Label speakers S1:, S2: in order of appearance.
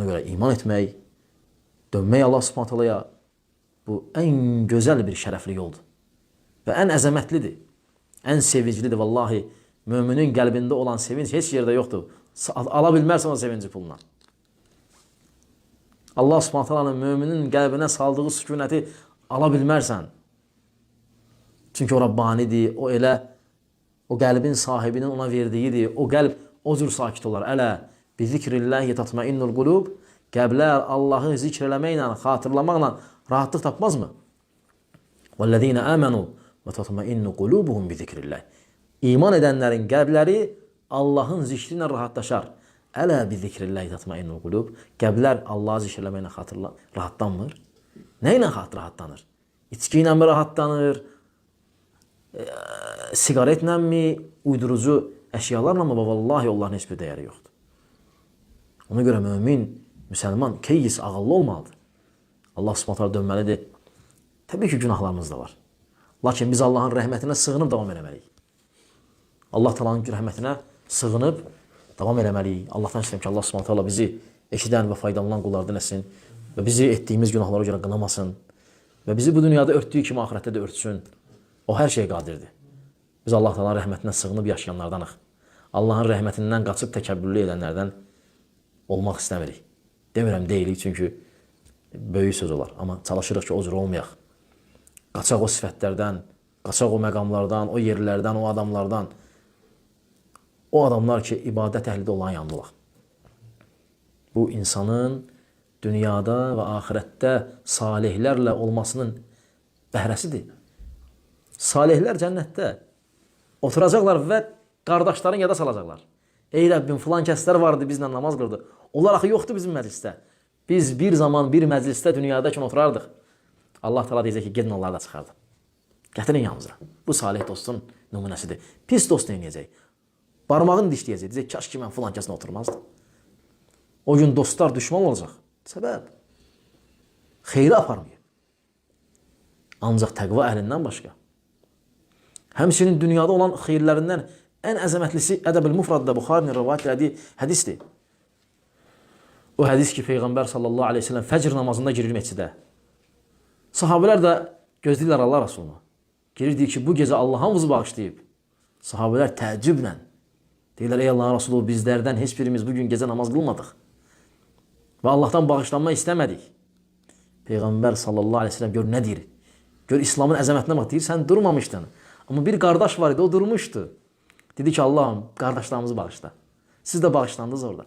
S1: Ona görə iman etmək, dönmək Allah Subhanahu taalaya bu ən gözəl bir şərəfli yoldur. Və ən əzəmətlidir, ən sevinclidir. Vallahi, müminin qəlbində olan sevinç heç yerdə yoxdur. Ala bilmərsən o sevinci pulla. Allah Subhanahu taalanın müminin qəlbinə saldığı sükunəti ala bilmərsən. Çünki o Rabbanidir, o elə o qəlbin sahibinin ona verdiyidir. O qəlb o cür sakit olar. Ələ bi zikrillahi tatmainnul qulub. Qəlblər Allahı zikr eləməklə, xatırlamaqla rahatlıq tapmazmı? Vəllezina amanu və tatmainnu qulubuhum bi zikrillah. İman edənlərin qəlbləri Allahın zikri ilə rahatlaşar. Ələ bi zikrillahi tatmainnul qulub. Qəlblər Allahı zikr eləməklə rahatlanmır. Nə ilə rahatlanır? İçki ilə mi rahatlanır? Sigaretlə mi? Uydurucu əşyalarla mı? Vallahi onların heç bir dəyəri yoxdur. Ona görə mümin, müsəlman, keyiz, ağıllı olmalıdır. Allah Subhanahu dönməlidir. Təbii ki, günahlarımız da var. Lakin biz Allahın rəhmətinə sığınıb davam eləməliyik. Allah Taala'nın rəhmətinə sığınıb davam eləməliyik. Allahdan istəyirəm ki, Allah Subhanahu taala bizi eşidən və faydalanan qullardan etsin və bizi etdiyimiz günahlara görə qınamasın və bizi bu dünyada örtdüyü kimi axirətdə də örtsün. O hər şeyə qadirdir. Biz Allah Taala'nın rəhmətinə sığınıb yaşayanlardanıq. Allahın rəhmətindən qaçıb təkəbbürlü edənlərdən olmaq istəmirik. Demirəm deyilik, çünki böyük söz olar. Amma çalışırıq ki, o cür olmayaq. Qaçaq o sifətlərdən, qaçaq o məqamlardan, o yerlərdən, o adamlardan. O adamlar ki, ibadət əhlidə olan yanılaq. Bu, insanın dünyada və axirətdə salihlərlə olmasının bəhrəsidir. Salihlər cənnətdə oturacaqlar və qardaşların yada salacaqlar. Ey Rəbbim, filan kəslər vardı, bizlə namaz qıldı. Onlar axı yoxdur bizim məclisdə. Biz bir zaman bir məclisdə dünyadakın oturardıq. Allah Taala deyəcək ki, gedin onları da çıxardı. Gətirin yanımıza. Bu salih dostun nümunəsidir. Pis dost neyəcək? Barmağını dişləyəcək. Deyəcək, kaş ki, mən filan kəsinə oturmazdım. O gün dostlar düşman olacaq. Səbəb? Xeyri aparmayıb. Ancaq təqva əhlindən başqa. Həmçinin dünyada olan xeyirlərindən ən əzəmətlisi Ədəb-ül Mufradda Buxarinin rivayət elədiyi hədisdir. O hədis ki, Peyğəmbər sallallahu aleyhi ve sellem fəcr namazında girir məscidə. Sahabələr də gözləyirlər Allah Rasuluna. Girir ki, bu gecə Allah hamımızı bağışlayıb. Sahabələr təəccüblə deyirlər, ey Allah Rasulü, bizlərdən heç birimiz bugün gecə namaz qılmadıq. Və Allahdan bağışlanma istəmədik. Peyğəmbər sallallahu aleyhi ve sellem gör nə deyir? Gör İslamın əzəmətinə bax, deyir, sən durmamışdın. Amma bir qardaş var idi, o durmuşdu. Dedi ki, Allahım, qardaşlarımızı bağışla. Siz də bağışlandınız orada.